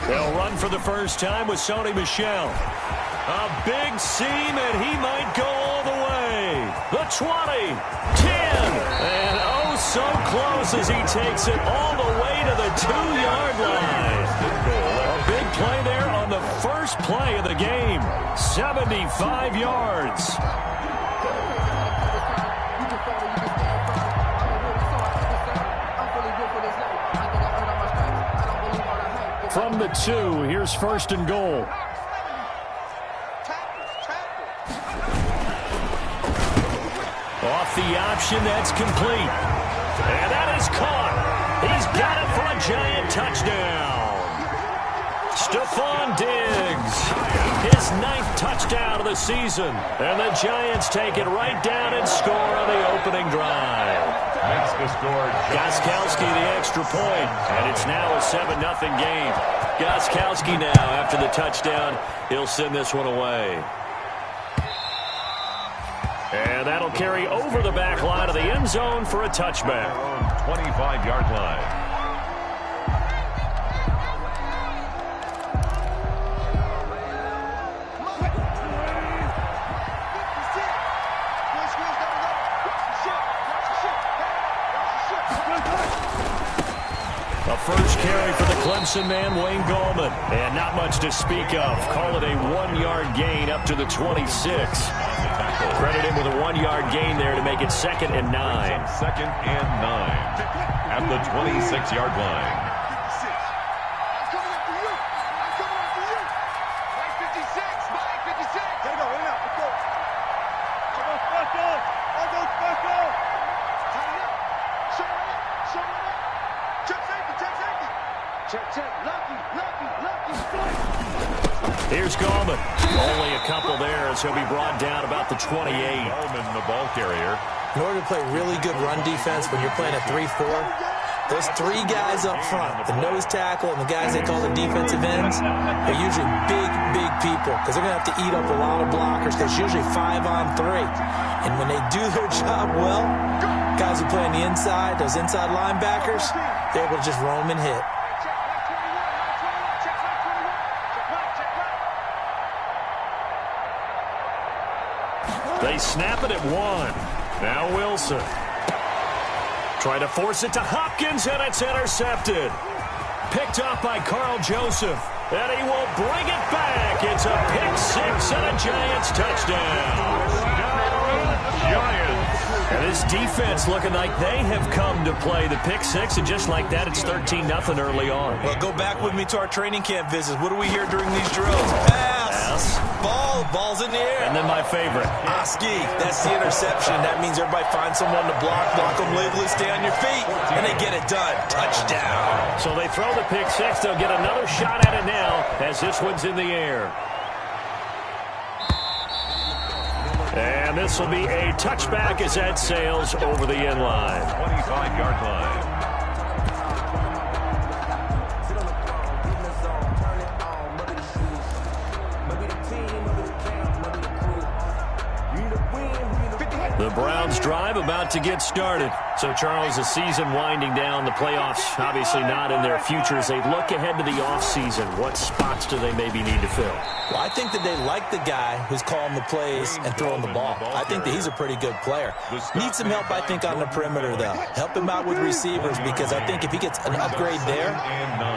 They'll run for the first time with Sony Michel. A big seam, and he might go all the way. The 20, 10, and oh, so close as he takes it all the way to the 2-yard line. A big play there on the first play of the game. 75 yards. From the 2, here's first and goal. Off the option, that's complete. And that is caught. He's got it for a Giant touchdown. Stephon Diggs, his 9th touchdown of the season. And the Giants take it right down and score on the opening drive. Makes the score. Gostkowski the extra point, and it's now a 7-0 game. Gostkowski now, after the touchdown, he'll send this one away. And that'll carry over the back line of the end zone for a touchback. 25-yard line. A first carry for the Clemson man, Wayne Gallman. And not much to speak of. Call it a 1-yard gain up to the 26. Credit him with a 1-yard gain there to make it 2nd and 9. 2nd and 9 at the 26-yard line. Here's Gallman. Only a couple there as he'll be brought down about the 28. Gallman, the ball carrier. In order to play really good run defense when you're playing a 3-4, those 3 guys up front, the nose tackle and the guys they call the defensive ends, are usually big people because they're going to have to eat up a lot of blockers because it's usually 5 on 3. And when they do their job well, guys who play on the inside, those inside linebackers, they're able to just roam and hit. They snap it at 1. Now Wilson. Try to force it to Hopkins, and it's intercepted. Picked up by Carl Joseph. And he will bring it back. It's a pick 6 and a Giants touchdown. Giants. And this defense looking like they have come to play the pick 6, and just like that, it's 13-0 early on. Well, go back with me to our training camp visits. What do we hear during these drills? Pass. Ball's in the air. And then my favorite. Ski. That's the interception. That means everybody finds someone to block them legally, stay on your feet, and they get it done. Touchdown. So they throw the pick 6. They'll get another shot at it now as this one's in the air. And this will be a touchback as that sails over the end line. 25-yard line. The Browns drive about to get started. So, Charles, the season winding down, the playoffs obviously not in their future. As they look ahead to the offseason, what spots do they maybe need to fill? Well, I think that they like the guy who's calling the plays and throwing the ball. I think that he's a pretty good player. Needs some help, I think, on the perimeter, though. Help him out with receivers because I think if he gets an upgrade there,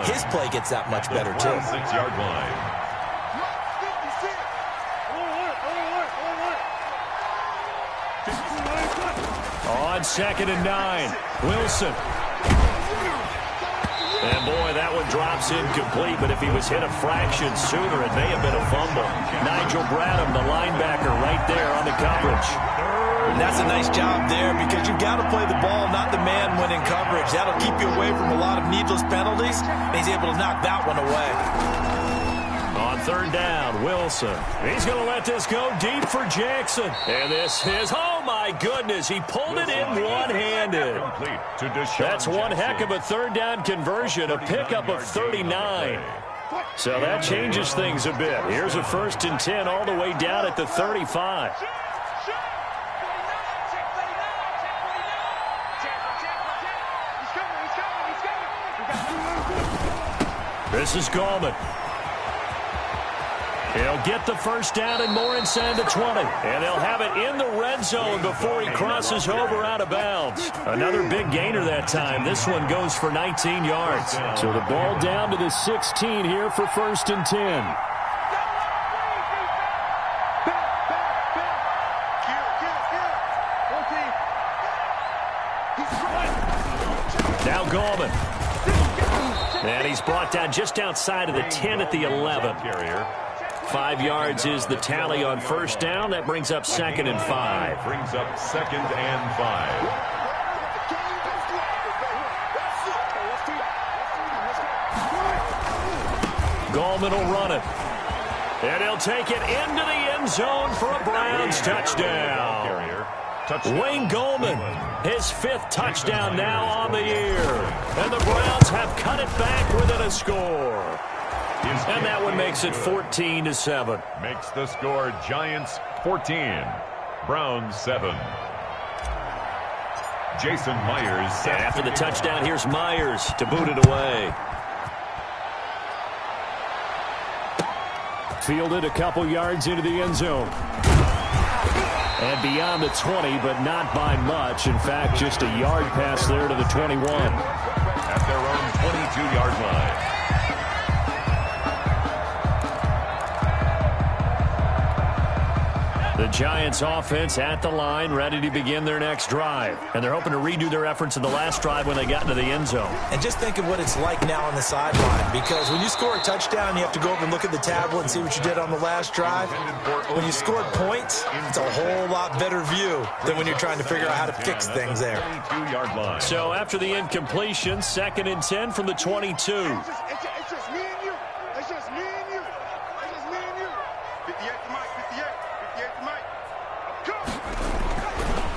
his play gets that much better, too. 6-yard line. On 2nd and 9, Wilson. And boy, that one drops incomplete, but if he was hit a fraction sooner, it may have been a fumble. Nigel Bradham, the linebacker, right there on the coverage. And that's a nice job there because you've got to play the ball, not the man when in coverage. That'll keep you away from a lot of needless penalties, and he's able to knock that one away. On 3rd down, Wilson. He's going to let this go deep for Jackson. And this is, oh my goodness, he pulled it in one-handed. That's one heck of a 3rd down conversion, a pickup of 39. So that changes things a bit. Here's a 1st and 10 all the way down at the 35. This is Gallman. He'll get the 1st down and more inside the 20. And they'll have it in the red zone before he crosses over out of bounds. Another big gainer that time. This one goes for 19 yards. So the ball down to the 16 here for 1st and 10. Now Gallman. And he's brought down just outside of the 10 at the 11. 5 yards is the tally on 1st down. That brings up 2nd and 5. Brings up 2nd and 5. Gallman will run it. And he'll take it into the end zone for a Browns touchdown. Wayne Gallman, his 5th touchdown now on the year. And the Browns have cut it back within a score. And that one makes it 14-7. Makes the score Giants 14, Browns 7. Jason Myers. And after the touchdown, here's Myers to boot it away. Fielded a couple yards into the end zone. And beyond the 20, but not by much. In fact, just a yard pass there to the 21. At their own 22-yard line. The Giants offense at the line, ready to begin their next drive. And they're hoping to redo their efforts in the last drive when they got into the end zone. And just think of what it's like now on the sideline, because when you score a touchdown, you have to go over and look at the tablet and see what you did on the last drive. When you scored points, it's a whole lot better view than when you're trying to figure out how to fix things there. So after the incompletion, 2nd and 10 from the 22. It's just me and you. It's just me and you. It's just me and you. 58 to Mike, 58 to Mike.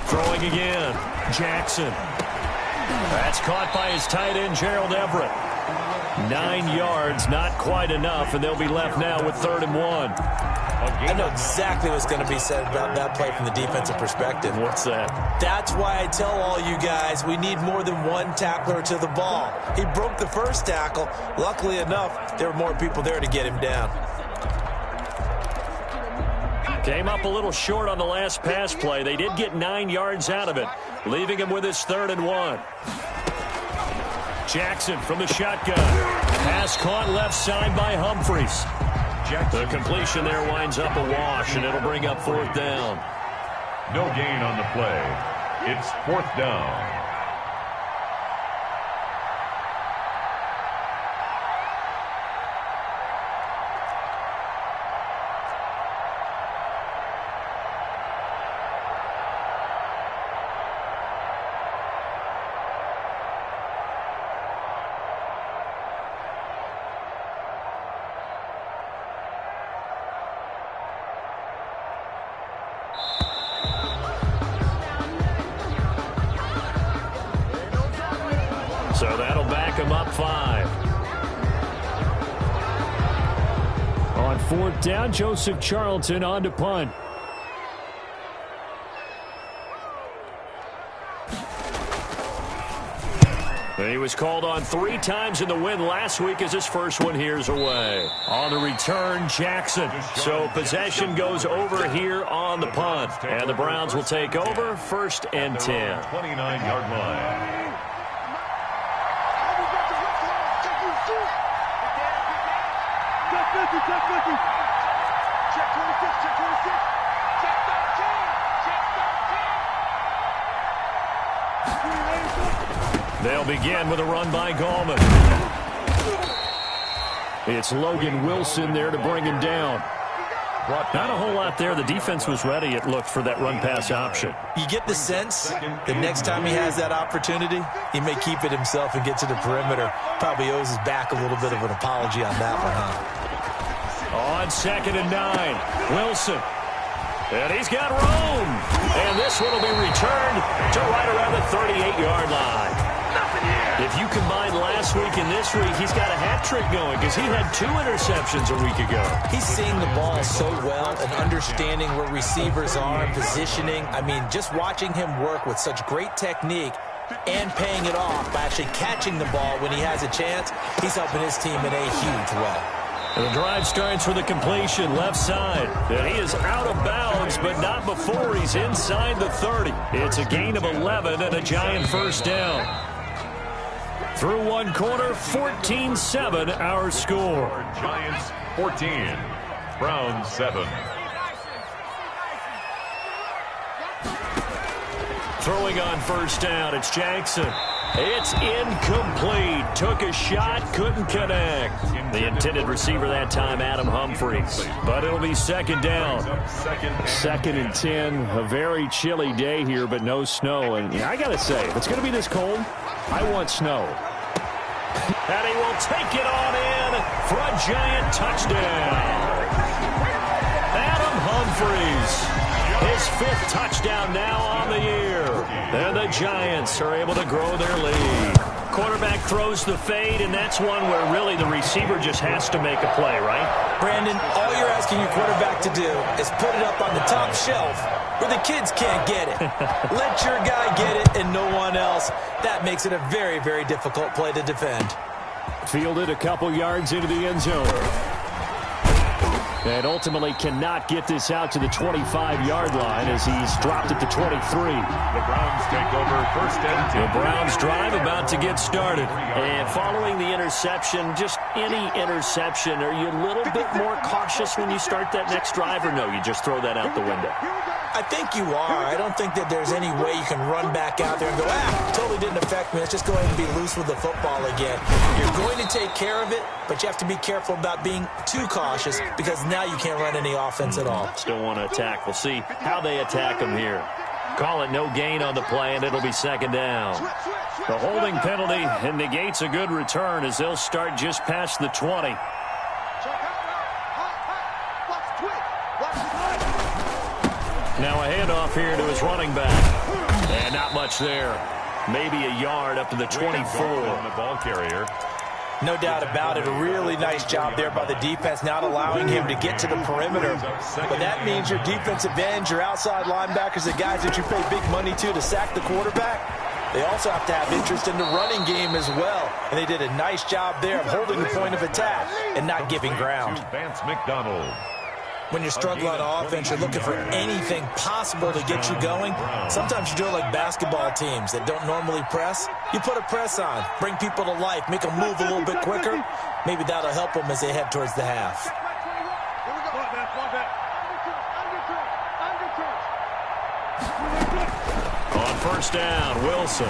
Throwing again. Jackson. That's caught by his tight end, Gerald Everett. 9 yards, not quite enough, and they'll be left now with 3rd and 1. I know exactly what's going to be said about that play from the defensive perspective. What's that? That's why I tell all you guys we need more than one tackler to the ball. He broke the 1st tackle. Luckily enough, there were more people there to get him down. Came up a little short on the last pass play. They did get 9 yards out of it, leaving him with his 3rd and 1. Jackson from the shotgun. Pass caught left side by Humphries. The completion there winds up a wash, and it'll bring up 4th down. No gain on the play. It's 4th down. So that'll back him up 5. On 4th down, Joseph Charlton on to punt. He was called on 3 times in the win last week as his first one here's away. On the return, Jackson. So possession goes over here on the punt. And the Browns will take over 1st and 10. 29-yard line. Check 26, check 26, check 13, check 13. They'll begin with a run by Gallman. It's Logan Wilson there to bring him down. Not a whole lot there. The defense was ready, it looked, for that run-pass option. You get the sense that next time he has that opportunity, he may keep it himself and get to the perimeter. Probably owes his back a little bit of an apology on that one, huh? On 2nd and 9, Wilson. And he's got room. And this one will be returned to right around the 38-yard line. If you combine last week and this week, he's got a hat trick going because he had 2 interceptions a week ago. He's seeing the ball so well and understanding where receivers are and positioning. I mean, just watching him work with such great technique and paying it off by actually catching the ball when he has a chance, he's helping his team in a huge way. And the drive starts with a completion left side. And he is out of bounds, but not before he's inside the 30. It's a gain of 11 and a Giant first down. Through one quarter, 14-7 our score. Giants 14, Browns 7. Throwing on first down, it's Jackson. It's incomplete. Took a shot, couldn't connect. The intended receiver that time, Adam Humphries. But it'll be second down. Second and 10. A very chilly day here, but no snow. And I got to say, if it's going to be this cold, I want snow. And he will take it on in for a Giant touchdown. Adam Humphries. His 5th touchdown now on the year. And the Giants are able to grow their lead. Quarterback throws the fade, and that's one where really the receiver just has to make a play, right? Brandon, all you're asking your quarterback to do is put it up on the top shelf where the kids can't get it. Let your guy get it and no one else. That makes it a very, very difficult play to defend. Fielded a couple yards into the end zone. And ultimately cannot get this out to the 25-yard line as he's dropped it to 23. The Browns take over first and 10. The Browns drive about to get started. And following the interception, just any interception, are you a little bit more cautious when you start that next drive, or no, you just throw that out the window? I think you are. I don't think that there's any way you can run back out there and go, totally didn't affect me. Let's just go ahead and be loose with the football again. You're going to take care of it, but you have to be careful about being too cautious because now you can't run any offense at all. Still want to attack. We'll see how they attack him here. Call it no gain on the play, and it'll be second down. The holding penalty negates a good return as they'll start just past the 20. Now a handoff here to his running back. And not much there. Maybe a yard up to the 24. On the ball carrier. No doubt about it. A really nice job there by the defense, not allowing him to get to the perimeter. But that means your defensive ends, your outside linebackers, the guys that you pay big money to sack the quarterback, they also have to have interest in the running game as well. And they did a nice job there of holding the point of attack and not giving ground. Vance McDonald. When you're struggling on offense, you're looking for anything possible to get you going. Sometimes you do it like basketball teams that don't normally press. You put a press on, bring people to life, make them move a little bit quicker. Maybe that'll help them as they head towards the half. On first down, Wilson.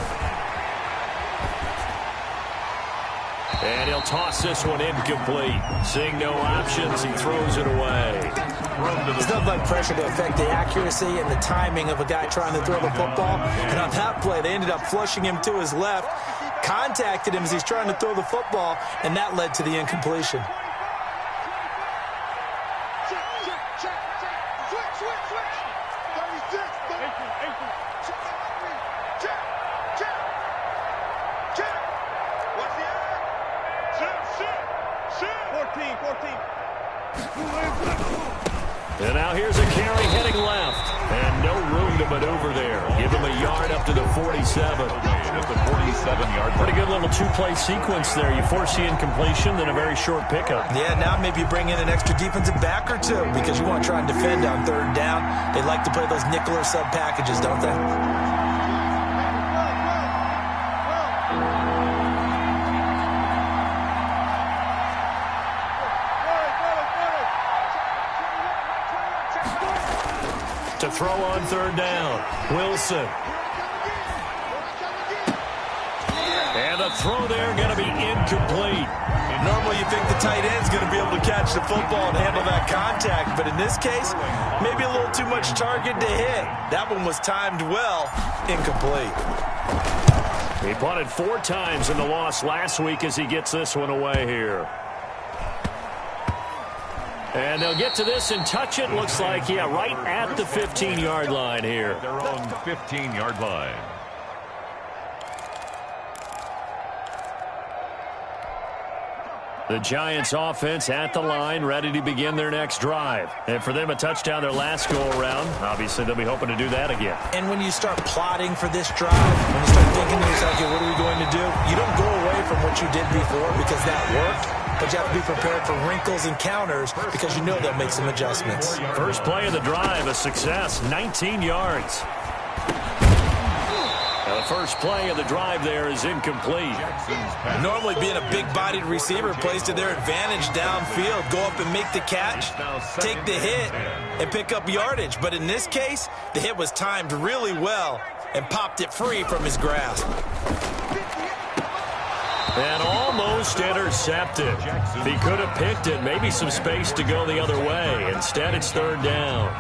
And he'll toss this one incomplete. Seeing no options, he throws it away. It's not like pressure to affect the accuracy and the timing of a guy trying to throw the football. And on that play, they ended up flushing him to his left, contacted him as he's trying to throw the football, and that led to the incompletion. And now here's a carry heading left. And no room to maneuver there. Give him a yard up to the 47. At the 47-yard line. Pretty good little two-play sequence there. You force the incompletion, then a very short pickup. Yeah, now maybe you bring in an extra defensive back or two because you want to try and defend on third down. They like to play those nickel or sub packages, don't they? To throw on third down, Wilson. And the throw there going to be incomplete. Normally you think the tight end's going to be able to catch the football and handle that contact, but in this case, maybe a little too much target to hit. That one was timed well, incomplete. He punted 4 times in the loss last week as he gets this one away here. And they'll get to this and touch it. Looks like, yeah, right at the 15-yard line here. Their own 15-yard line. The Giants offense at the line, ready to begin their next drive. And for them, a touchdown their last go-around. Obviously, they'll be hoping to do that again. And when you start plotting for this drive, when you start thinking to yourself, okay, what are we going to do? You don't go away from what you did before because that worked. But you have to be prepared for wrinkles and counters because you know they'll make some adjustments. First play of the drive, a success, 19 yards. The first play of the drive there is incomplete. Normally being a big-bodied receiver plays to their advantage downfield. Go up and make the catch, take the hit, and pick up yardage. But in this case, the hit was timed really well and popped it free from his grasp. And almost intercepted. He could have picked it, maybe some space to go the other way. Instead, it's third down.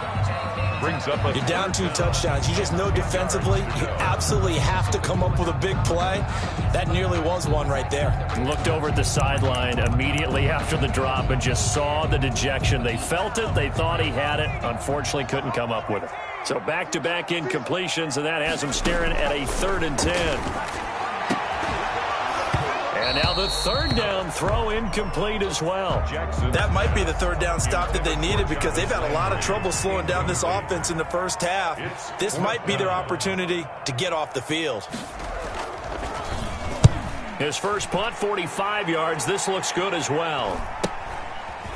You're down 2 touchdowns. You just know defensively you absolutely have to come up with a big play. That nearly was one right there. Looked over at the sideline immediately after the drop and just saw the dejection. They felt it. They thought he had it. Unfortunately, couldn't come up with it. So back-to-back incompletions, and that has him staring at a 3rd and 10. And now the third down throw incomplete as well. That might be the third down stop that they needed because they've had a lot of trouble slowing down this offense in the first half. This might be their opportunity to get off the field. His first punt, 45 yards. This looks good as well.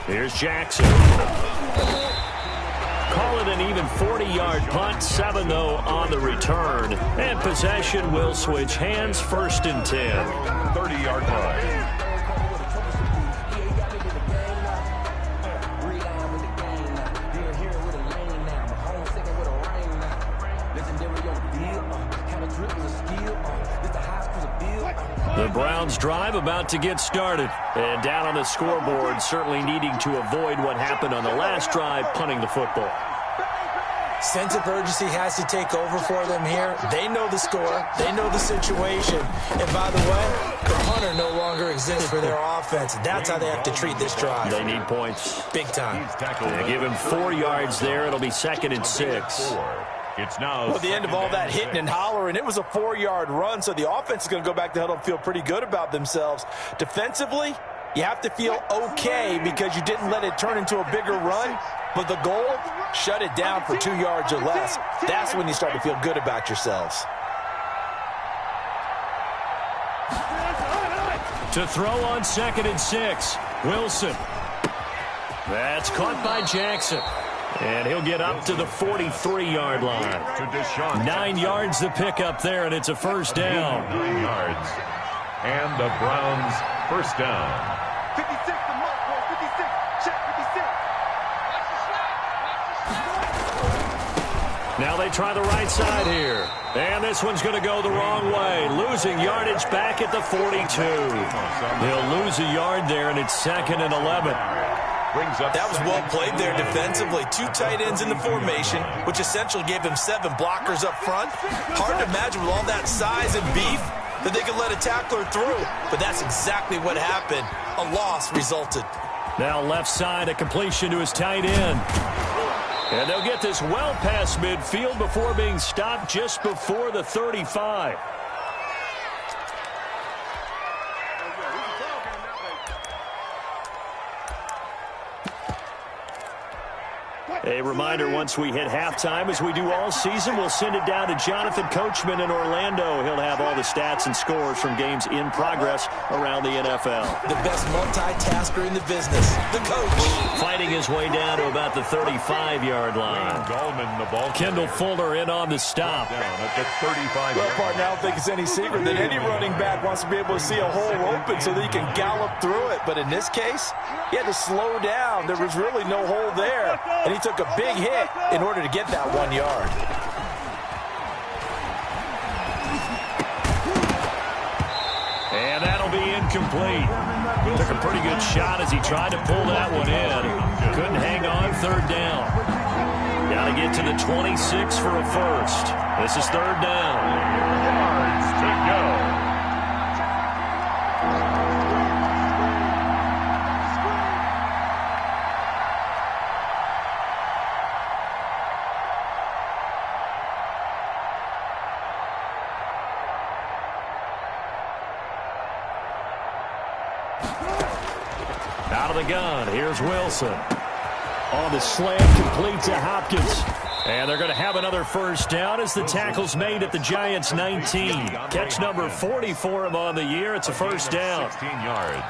Here's Jackson. Call it an even 40-yard punt. 7, though, on the return. And possession will switch hands. 1st and 10. 30-yard line. The Browns drive about to get started. And down on the scoreboard, certainly needing to avoid what happened on the last drive, punting the football. Sense of urgency has to take over for them here. They know the score. They know the situation. And by the way, the punter no longer exists for their offense. That's how they have to treat this drive. They need points. Big time. They give him 4 yards there. It'll be 2nd and 6. It's now well, at the end of all that hitting and hollering, it was a 4-yard run, so the offense is going to go back to huddle and feel pretty good about themselves. Defensively, you have to feel okay because you didn't let it turn into a bigger run, but the goal, shut it down for 2 yards or less. That's when you start to feel good about yourselves. To throw on 2nd and 6, Wilson. That's caught by Jackson. And he'll get up to the 43-yard line. 9 yards to pick up there, and it's a first down. 9 yards. And the Browns first down. 56 to mark, boy. 56. Check 56. Now they try the right side here. And this one's going to go the wrong way. Losing yardage back at the 42. They'll lose a yard there, and it's 2nd and 11. That was well played there defensively. 2 tight ends in the formation, which essentially gave them 7 blockers up front. Hard to imagine with all that size and beef that they could let a tackler through. But that's exactly what happened. A loss resulted. Now left side, a completion to his tight end. And they'll get this well past midfield before being stopped just before the 35. A reminder, once we hit halftime, as we do all season, we'll send it down to Jonathan Coachman in Orlando. He'll have all the stats and scores from games in progress around the NFL. The best multitasker in the business, the coach. Fighting his way down to about the 35-yard line. Kendall Fuller in on the stop. Down at the 35. Well, partner, I don't think it's any secret that any running back wants to be able to see a hole open so that he can gallop through it. But in this case, he had to slow down. There was really no hole there, and he took a big hit in order to get that 1 yard. And that'll be incomplete. Took a pretty good shot as he tried to pull that one in. Couldn't hang on, third down. Got to get to the 26 for a first. This is third down. Yards to go. of the gun. Here's Wilson. On the slam, complete to Hopkins. And they're going to have another first down as the tackle's made at the Giants' 19. Catch number 40 for him on the year. It's a first down. 16 yards.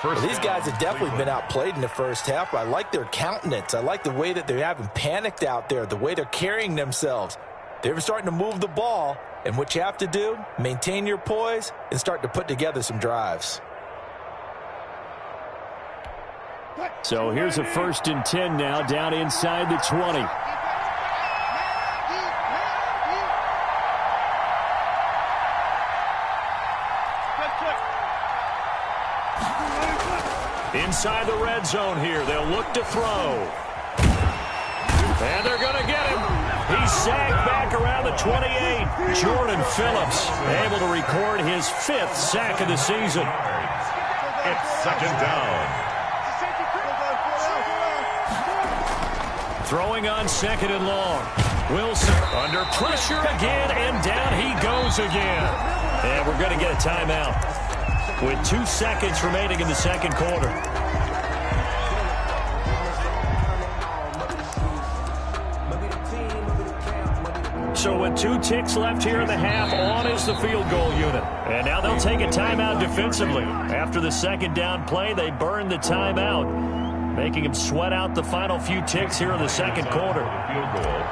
Well, these guys have definitely been outplayed in the first half, but I like their countenance. I like the way that they haven't panicked out there, the way they're carrying themselves. They're starting to move the ball, and what you have to do, maintain your poise and start to put together some drives. So here's a 1st and 10 now, down inside the 20. Inside the red zone here, they'll look to throw. And they're going to get him. He's sagged back around the 28. Jordan Phillips able to record his 5th sack of the season. It's 2nd down. Throwing on 2nd and long. Wilson under pressure again, and down he goes again. And we're going to get a timeout with 2 seconds remaining in the second quarter. So with 2 ticks left here in the half, on is the field goal unit. And now they'll take a timeout defensively. After the 2nd down play, they burn the timeout, making him sweat out the final few ticks here in the second quarter. Field goal,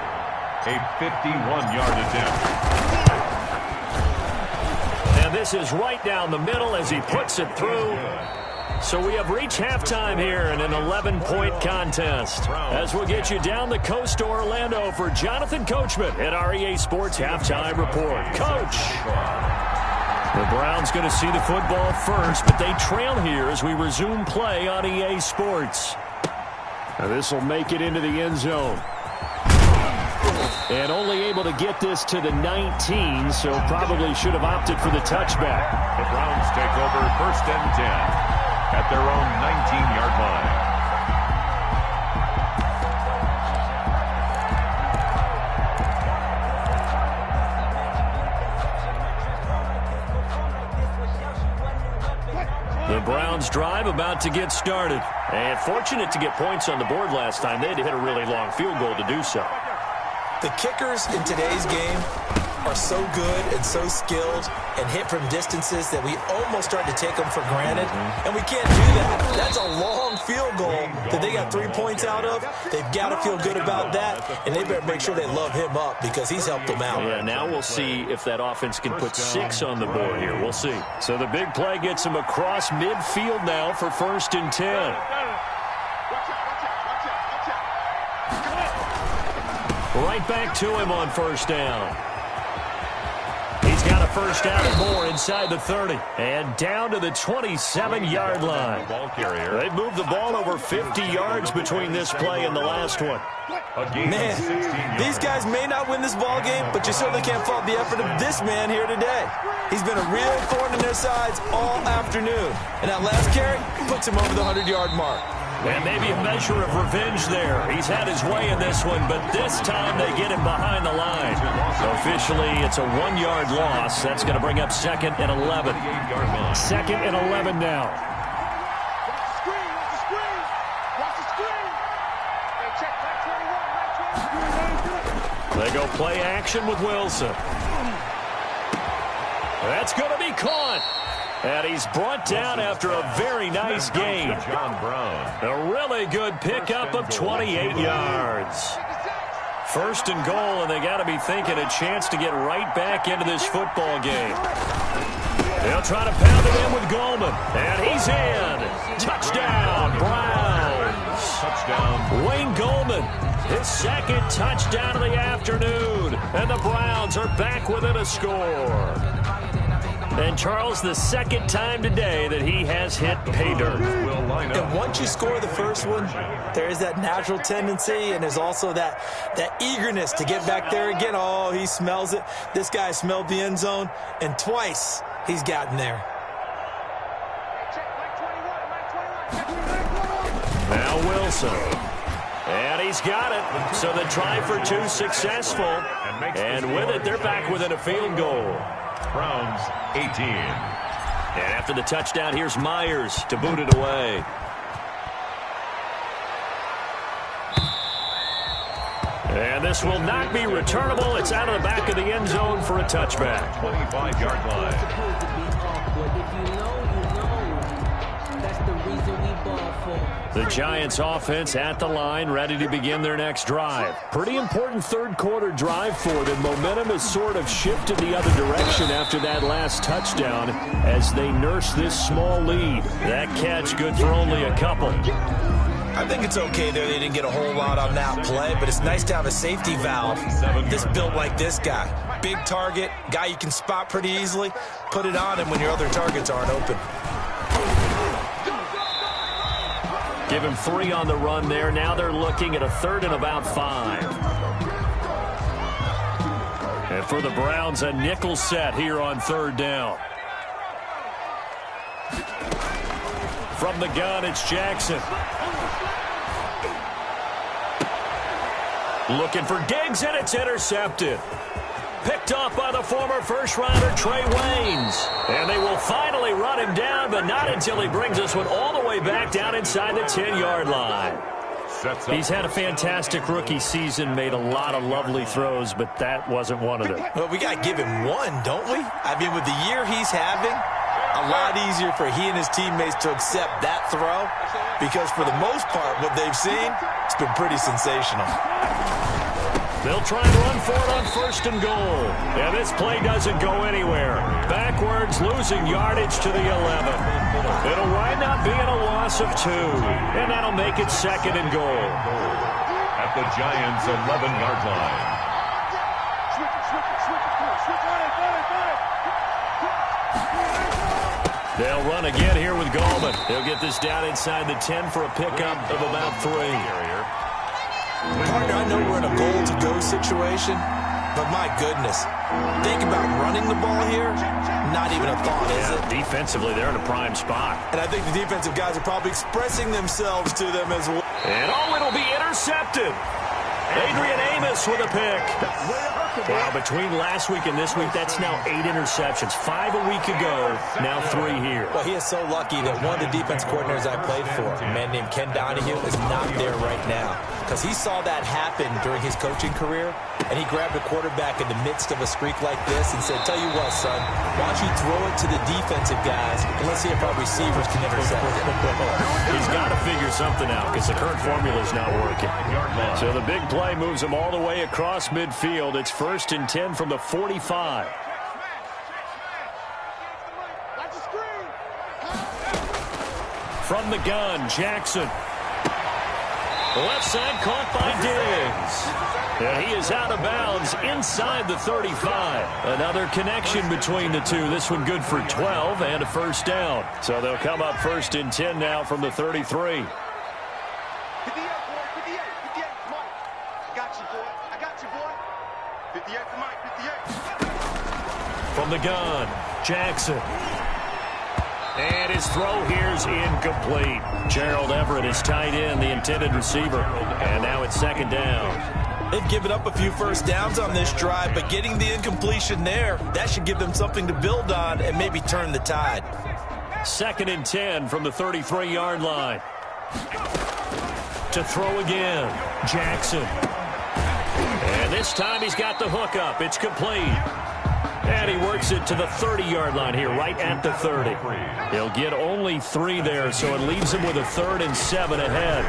a 51-yard attempt. And this is right down the middle as he puts it through. So we have reached halftime here in an 11-point contest. As we'll get you down the coast to Orlando for Jonathan Coachman at our EA Sports Halftime Report. Coach! The Browns going to see the football first, but they trail here as we resume play on EA Sports. Now this will make it into the end zone. And only able to get this to the 19, so probably should have opted for the touchback. The Browns take over 1st and 10 at their own 19-yard line. The Browns drive about to get started. And fortunate to get points on the board last time. They had to hit a really long field goal to do so. The kickers in today's game are so good and so skilled and hit from distances that we almost start to take them for granted, and we can't do that. That's a long field goal that they got 3 points out of. They've got to feel good about that, and they better make sure they love him up because he's helped them out. Yeah, now we'll see if that offense can put 6 on the board here. We'll see. So the big play gets him across midfield now for 1st and 10. Right back to him on 1st down. He's got a 1st down and more inside the 30. And down to the 27-yard line. They've moved the ball over 50 yards between this play and the last one. Man, these guys may not win this ball game, but you certainly can't fault the effort of this man here today. He's been a real thorn in their sides all afternoon. And that last carry puts him over the 100-yard mark. And maybe a measure of revenge there. He's had his way in this one, but this time they get him behind the line. Officially, it's a 1-yard loss. That's going to bring up 2nd and 11. 2nd and 11 now. They go play action with Wilson. That's going to be caught. And he's brought down after a very nice game. John Brown. A really good pickup of 28 yards. 1st and goal, and they got to be thinking a chance to get right back into this football game. They'll try to pound it in with Goldman. And he's in. Touchdown, Browns. Touchdown. Wayne Goldman, his 2nd touchdown of the afternoon. And the Browns are back within a score. And Charles, the 2nd time today that he has hit pay dirt. And once you score the first one, there is that natural tendency, and there's also that eagerness to get back there again. Oh, he smells it. This guy smelled the end zone, and twice he's gotten there. Now Wilson. And he's got it. So the try for 2 successful. And with it, they're back within a field goal. Browns 18. And after the touchdown, here's Myers to boot it away. And this will not be returnable. It's out of the back of the end zone for a touchback. 25-yard line. The Giants offense at the line, ready to begin their next drive. Pretty important third quarter drive for them. Momentum has sort of shifted the other direction after that last touchdown as they nurse this small lead. That catch good for only a couple. I think it's okay there. They didn't get a whole lot on that play, but it's nice to have a safety valve that's built like this guy. Big target, guy you can spot pretty easily. Put it on him when your other targets aren't open. Give him 3 on the run there. Now they're looking at a 3rd and about 5. And for the Browns, a nickel set here on 3rd down. From the gun, it's Jackson. Looking for Diggs, and it's intercepted. Picked off by the former first-rounder Trey Waynes. And they will finally run him down, but not until he brings us one all the way back down inside the 10-yard line. He's had a fantastic rookie season, made a lot of lovely throws, but that wasn't one of them. Well, we got to give him one, don't we? I mean, with the year he's having, a lot easier for he and his teammates to accept that throw because for the most part, what they've seen, it's been pretty sensational. They'll try and run for it on 1st and goal. And this play doesn't go anywhere. Backwards, losing yardage to the 11. It'll wind up being a loss of 2. And that'll make it 2nd and goal. At the Giants' 11-yard line. They'll run again here with Gallman. They'll get this down inside the 10 for a pickup of about 3. Partner, I know we're in a goal-to-go situation, but my goodness, think about running the ball here. Not even a thought, is it? Defensively, they're in a prime spot. And I think the defensive guys are probably expressing themselves to them as well. And it'll be intercepted. Adrian Amos with a pick. Wow, between last week and this week, that's now 8 interceptions. 5 a week ago, now 3 here. Well, he is so lucky that one of the defense coordinators I played for, a man named Ken Donahue, is not there right now. Because he saw that happen during his coaching career, and he grabbed a quarterback in the midst of a streak like this and said, tell you what, son, why don't you throw it to the defensive guys, and let's see if our receivers can intercept it. He's got to figure something out because the current formula is not working. So the big play moves him all the way across midfield. It's 1st and 10 from the 45. From the gun, Jackson. Left side caught by Diggs. And he is out of bounds inside the 35. Another connection between the two. This one good for 12 and a 1st down. So they'll come up 1st and 10 now from the 33. 58, boy, 58, 58, come on. I got you, boy. I got you, boy. 58 to Mike, 58. From the gun, Jackson. And his throw here's incomplete. Gerald Everett is tied in, the intended receiver. And now it's 2nd down. They've given up a few 1st downs on this drive, but getting the incompletion there, that should give them something to build on and maybe turn the tide. 2nd and 10 from the 33-yard line. To throw again, Jackson. And this time he's got the hook up. It's complete. And he works it to the 30-yard line here, right at the 30. He'll get only 3 there, so it leaves him with a 3rd and 7 ahead.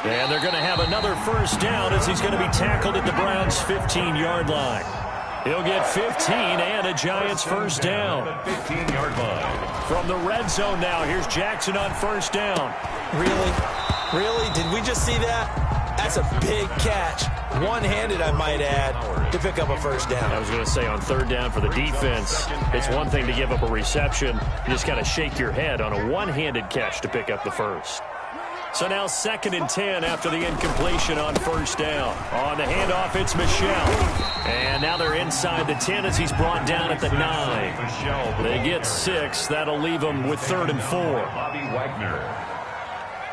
And they're going to have another 1st down as he's going to be tackled at the Browns' 15-yard line. He'll get 15 and a Giants 1st down. 15-yard line. From the red zone now, here's Jackson on 1st down. Really? Really? Did we just see that? That's a big catch. One-handed, I might add, to pick up a 1st down. I was going to say on 3rd down for the defense, it's one thing to give up a reception. You just got to shake your head on a one-handed catch to pick up the 1st. So now 2nd and 10 after the incompletion on 1st down. On the handoff, it's Michel. And now they're inside the 10 as he's brought down at the 9. They get 6. That'll leave them with 3rd and 4. Bobby Wagner.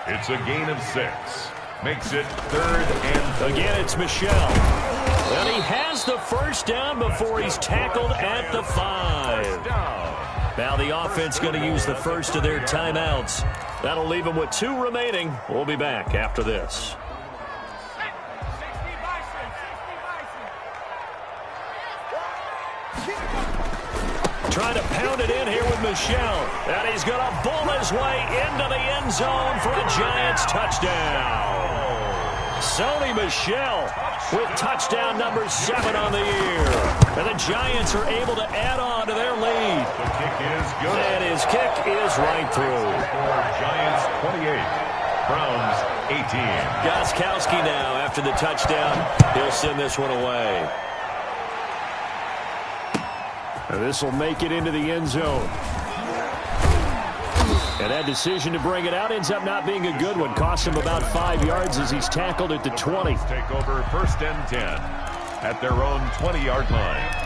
It's a gain of 6. Makes it 3rd and 4. Again, it's Michel. And he has the 1st down before he's tackled at the 5. Now the offense going to use the first of their timeouts. That'll leave them with 2 remaining. We'll be back after this. trying to pound it in here with Michel. And he's going to bull his way into the end zone for a Giants touchdown. Sony Michel with touchdown number 7 on the year. And the Giants are able to add on to their lead. The kick is good. And his kick is right through. Giants 28, Browns 18. Gostkowski now after the touchdown. He'll send this one away. And this will make it into the end zone. And that decision to bring it out ends up not being a good one. Costs him about 5 yards as he's tackled at the 20. Take over 1st and 10 at their own 20-yard line.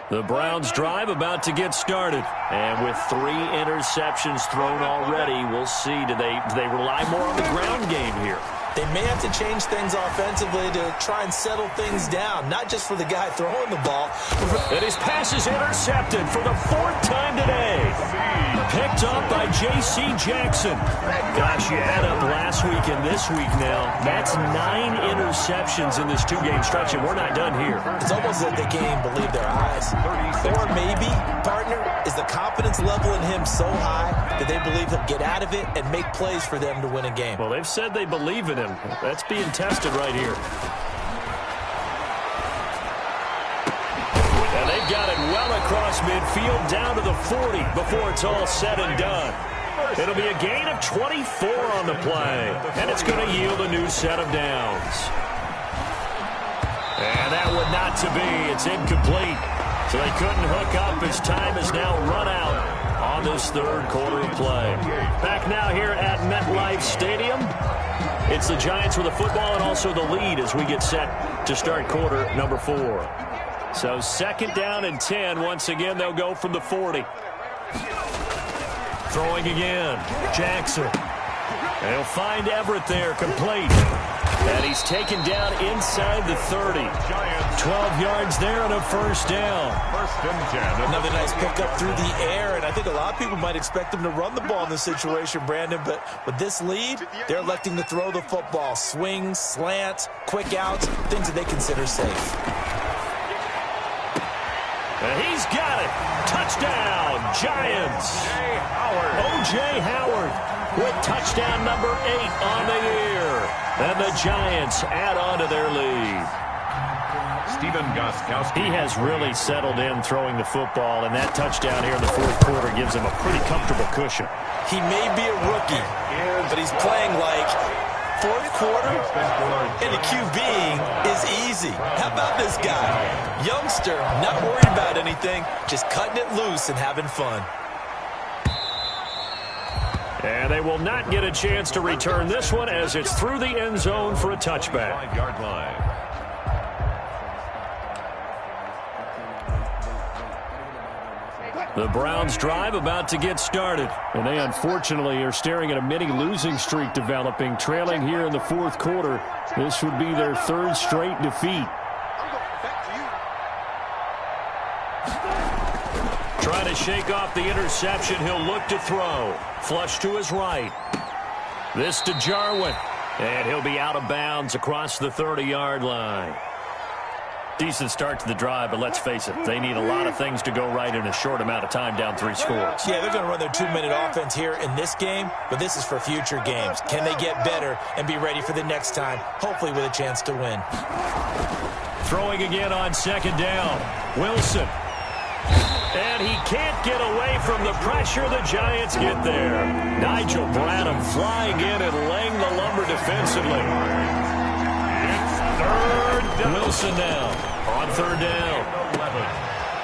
The Browns drive about to get started. And with 3 interceptions thrown already, we'll see. Do they rely more on the ground game here? They may have to change things offensively to try and settle things down, not just for the guy throwing the ball. And his pass is intercepted for the 4th time today. Picked up by J.C. Jackson. Gosh, you add up last week and this week now. That's 9 interceptions in this 2-game stretch, and we're not done here. It's almost like they can't even believe their eyes. Or maybe, partner, is the confidence level in him so high that they believe he'll get out of it and make plays for them to win a game. Well, they've said they believe in him. That's being tested right here. And they've got it well across midfield down to the 40 before it's all said and done. It'll be a gain of 24 on the play, and it's going to yield a new set of downs. And that one not to be. It's incomplete. So they couldn't hook up as time is now run out on this 3rd quarter of play. Back now here at MetLife Stadium. It's the Giants with the football and also the lead as we get set to start quarter number 4. So 2nd down and 10. Once again, they'll go from the 40. Throwing again. Jackson. And he'll find Everett there, complete. And he's taken down inside the 30. 12 yards there and a 1st down. 1st and 10. Another nice pickup through the air, and I think a lot of people might expect him to run the ball in this situation, Brandon, but with this lead, they're electing to throw the football. Swings, slants, quick outs, things that they consider safe. And he's got it. Touchdown, Giants. O.J. Howard with touchdown number 8 on the year. And the Giants add on to their lead. Stephen Gostkowski. He has really settled in throwing the football, and that touchdown here in the 4th quarter gives him a pretty comfortable cushion. He may be a rookie, but he's playing like 4th quarter, and the QBing is easy. How about this guy? Youngster, not worried about anything, just cutting it loose and having fun. And they will not get a chance to return this one as it's through the end zone for a touchback. 5-yard line. The Browns drive about to get started. And they unfortunately are staring at a mini losing streak developing, trailing here in the 4th quarter. This would be their 3rd straight defeat. Trying to shake off the interception. He'll look to throw. Flush to his right. This to Jarwin. And he'll be out of bounds across the 30-yard line. Decent start to the drive, but let's face it, they need a lot of things to go right in a short amount of time, down 3 scores. Yeah, they're going to run their 2-minute offense here in this game, but this is for future games. Can they get better and be ready for the next time, hopefully with a chance to win? Throwing again on 2nd down. Wilson. And he can't get away from the pressure. The Giants get there. Nigel Bradham flying in and laying the lumber defensively. It's 3rd down. Wilson now on 3rd down.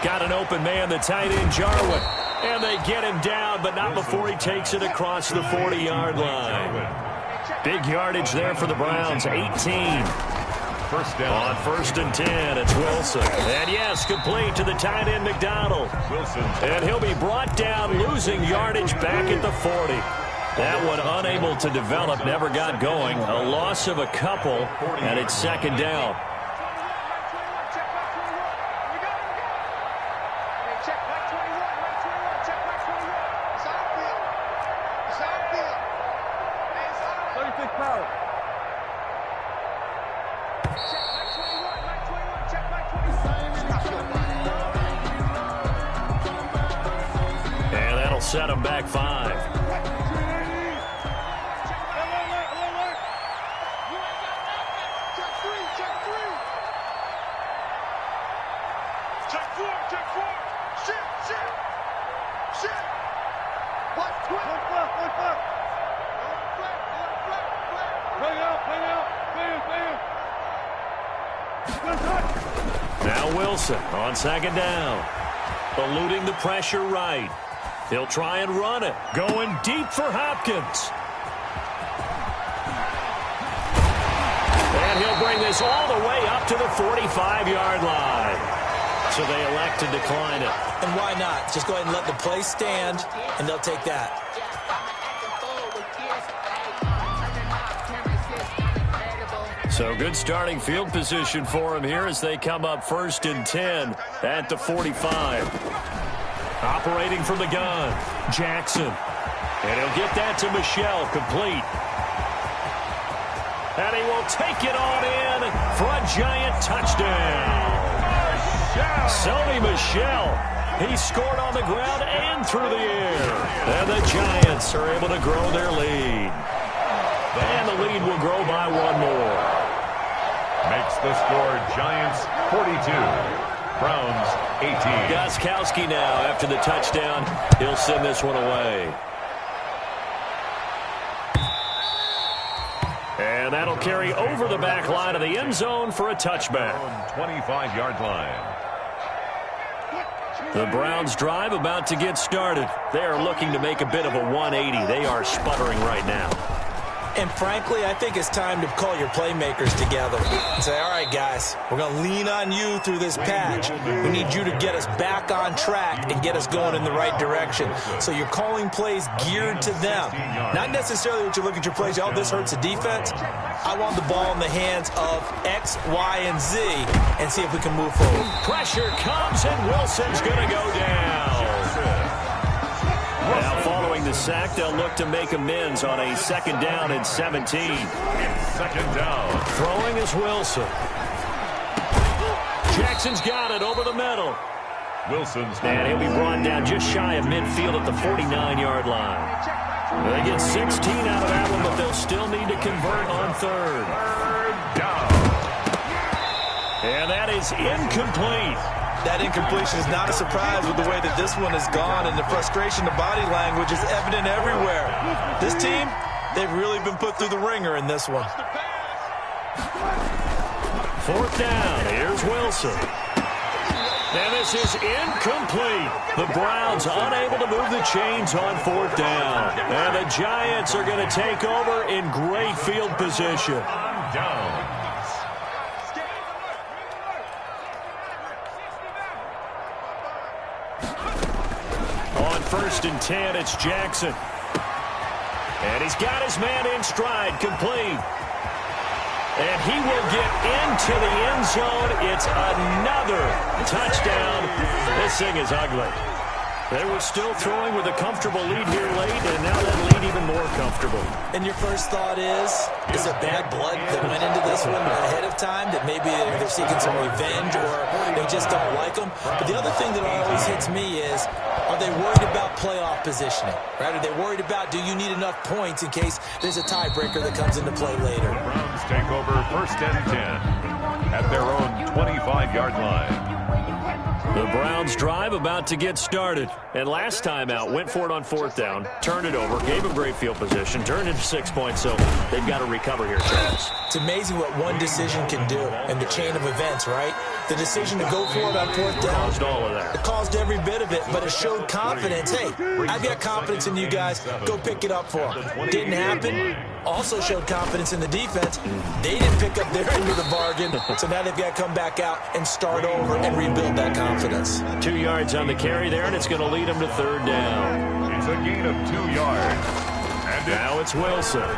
Got an open man, the tight end Jarwin. And they get him down, but not before he takes it across the 40-yard line. Big yardage there for the Browns, 18. first down. On 1st and 10, it's Wilson. And yes, complete to the tight end, McDonald. Wilson. And he'll be brought down, losing yardage back at the 40. That one unable to develop, never got going. A loss of a couple, and it's 2nd down. And that'll set him back 5. Now Wilson on 2nd down. Eluding the pressure right. He'll try and run it. Going deep for Hopkins. And he'll bring this all the way up to the 45-yard line. So they elect to decline it. And why not? Just go ahead and let the play stand, and they'll take that. So good starting field position for him here as they come up 1st and 10 at the 45. Operating from the gun, Jackson. And he'll get that to Michel, complete. And he will take it on in for a giant touchdown. Sony Michel. He scored on the ground and through the air. And the Giants are able to grow their lead. And the lead will grow by 1 more. Makes the score Giants 42, Browns 18. Gostkowski now after the touchdown. He'll send this one away. And that'll carry over the back line of the end zone for a touchback. 25-yard line. The Browns drive about to get started. They are looking to make a bit of a 180. They are sputtering right now. And frankly, I think it's time to call your playmakers together and say, all right, guys, we're going to lean on you through this patch. We need you to get us back on track and get us going in the right direction. So you're calling plays geared to them. Not necessarily what you look at your plays, oh, this hurts the defense. I want the ball in the hands of X, Y, and Z and see if we can move forward. Pressure comes, and Wilson's going to go down. Now, following the sack, they'll look to make amends on a 2nd down and 17. 2nd down. Throwing is Wilson. Jackson's got it over the middle. Wilson's. And he'll be brought down just shy of midfield at the 49-yard line. They get 16 out of that one, but they'll still need to convert on 3rd. 3rd down. And that is incomplete. That incompletion is not a surprise with the way that this one has gone, and the frustration, the body language is evident everywhere. This team, they've really been put through the ringer in this one. 4th down. Here's Wilson. And this is incomplete. The Browns unable to move the chains on 4th down. And the Giants are going to take over in great field position. Down. On 1st and 10, it's Jackson. And he's got his man in stride, complete. And he will get into the end zone. It's another touchdown. This thing is ugly. They were still throwing with a comfortable lead here late, and now that lead even more comfortable. And your first thought is there bad blood that went into this one ahead of time, that maybe they're seeking some revenge or they just don't like them? But the other thing that always hits me is, are they worried about playoff positioning? Right? Are they worried about, do you need enough points in case there's a tiebreaker that comes into play later? The Browns take over 1st and 10 at their own 25-yard line. The Browns drive about to get started. And last time out, went for it on 4th down, turned it over, gave them great field position, turned into 6 points, so they've got to recover here, Charles. It's amazing what one decision can do in the chain of events, right? The decision to go for it on 4th down. Caused all of that. It caused every bit of it, but it showed confidence. Hey, I've got confidence in you guys. Go pick it up for them. Didn't happen. Also showed confidence in the defense. They didn't pick pick up their end of the bargain. So now they've got to come back out and start over and rebuild that confidence. 2 yards on the carry there, and it's going to lead them to third down. It's a gain of 2 yards. And now it's Wilson.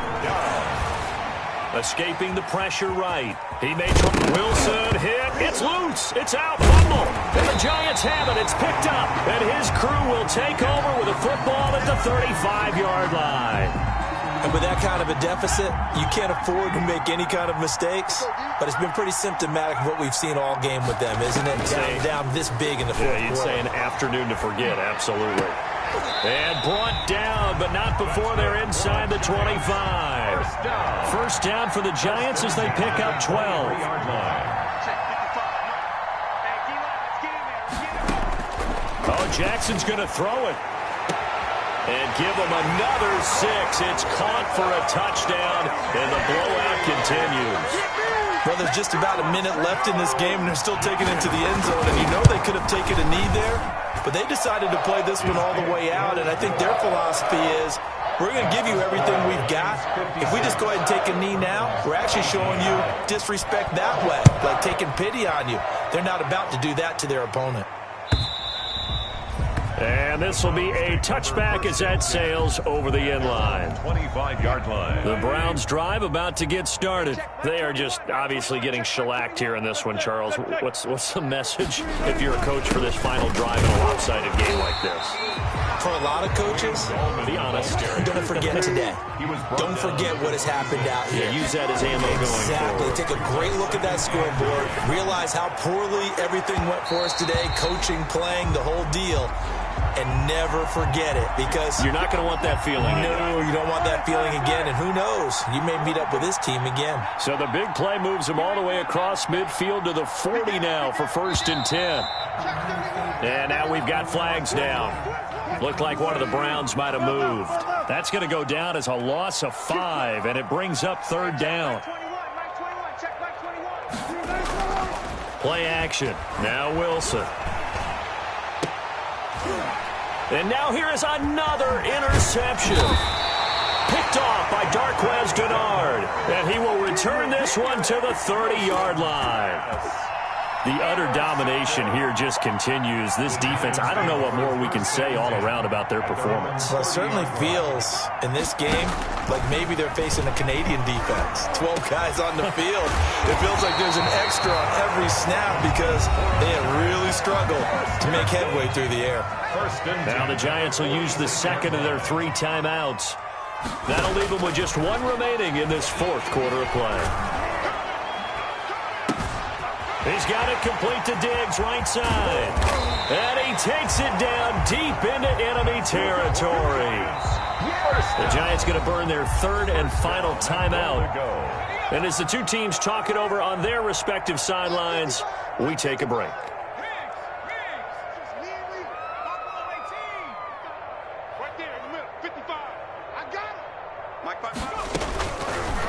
Escaping the pressure right. He made Wilson hit. It's loose. It's out. Fumble. And the Giants have it. It's picked up. And his crew will take over with a football at the 35-yard line. And with that kind of a deficit, you can't afford to make any kind of mistakes. But it's been pretty symptomatic of what we've seen all game with them, isn't it? Down this big in the fourth quarter. You'd say an afternoon to forget. Absolutely. And brought down, but not before they're inside the 25. First down for the Giants as they pick up 12. Oh, Jackson's going to throw it. And give them another 6. It's caught for a touchdown, and the blowout continues. Well, there's just about a minute left in this game, and they're still taking it to the end zone. And you know they could have taken a knee there, but they decided to play this one all the way out. And I think their philosophy is, we're going to give you everything we've got. If we just go ahead and take a knee now, we're actually showing you disrespect that way, like taking pity on you. They're not about to do that to their opponent. And this will be a touchback as that sails over the end line. 25-yard line. The Browns drive about to get started. They are just obviously getting shellacked here in this one, Charles. What's the message if you're a coach for this final drive in a lopsided game like this? For a lot of coaches, be honest, don't forget today. Don't forget what has happened out here. Yeah, use that as ammo going forward. Take a great look at that scoreboard. Realize how poorly everything went for us today. Coaching, playing, the whole deal. And never forget it, because you're not going to want that feeling again. No, you don't want that feeling again. And who knows? You may meet up with this team again. So the big play moves them all the way across midfield to the 40 now for 1st and 10. And now we've got flags down. Looked like one of the Browns might have moved. That's going to go down as a loss of 5, and it brings up third down. Play action. Now Wilson. And now here is another interception. Picked off by Darquez Denard. And he will return this one to the 30-yard line. The utter domination here just continues. This defense, I don't know what more we can say all around about their performance. Well, it certainly feels in this game like maybe they're facing a Canadian defense. 12 guys on the field. It feels like there's an extra on every snap because they have really struggled to make headway through the air. Now the Giants will use the second of their 3 timeouts. That'll leave them with just 1 remaining in this 4th quarter of play. He's got it complete to Diggs, right side. And he takes it down deep into enemy territory. The Giants going to burn their 3rd and final timeout. And as the two teams talk it over on their respective sidelines, we take a break.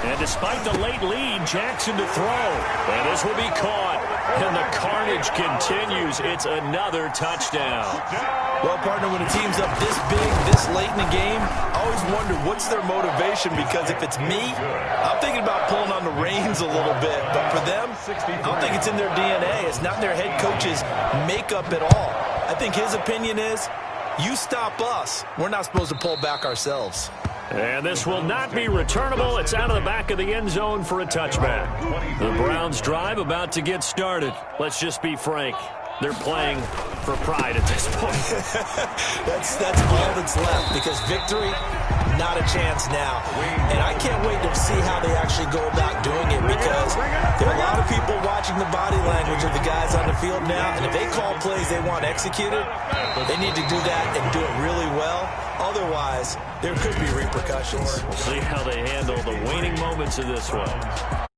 And despite the late lead, Jackson to throw. And this will be caught. And the carnage continues. It's another touchdown. Well, partner, when a team's up this big, this late in the game, I always wonder what's their motivation, because if it's me, I'm thinking about pulling on the reins a little bit. But for them, I don't think it's in their DNA. It's not in their head coach's makeup at all. I think his opinion is, you stop us, we're not supposed to pull back ourselves. And this will not be returnable. It's out of the back of the end zone for a touchback. The Browns drive about to get started. Let's just be frank. They're playing for pride at this point. That's all that's left, because victory, not a chance now. And I can't wait to see how they actually go about doing it, because there are a lot of people watching the body language of the guys on the field now, and if they call plays they want executed, they need to do that and do it really well. Otherwise, there could be repercussions. We'll see how they handle the waning moments of this one.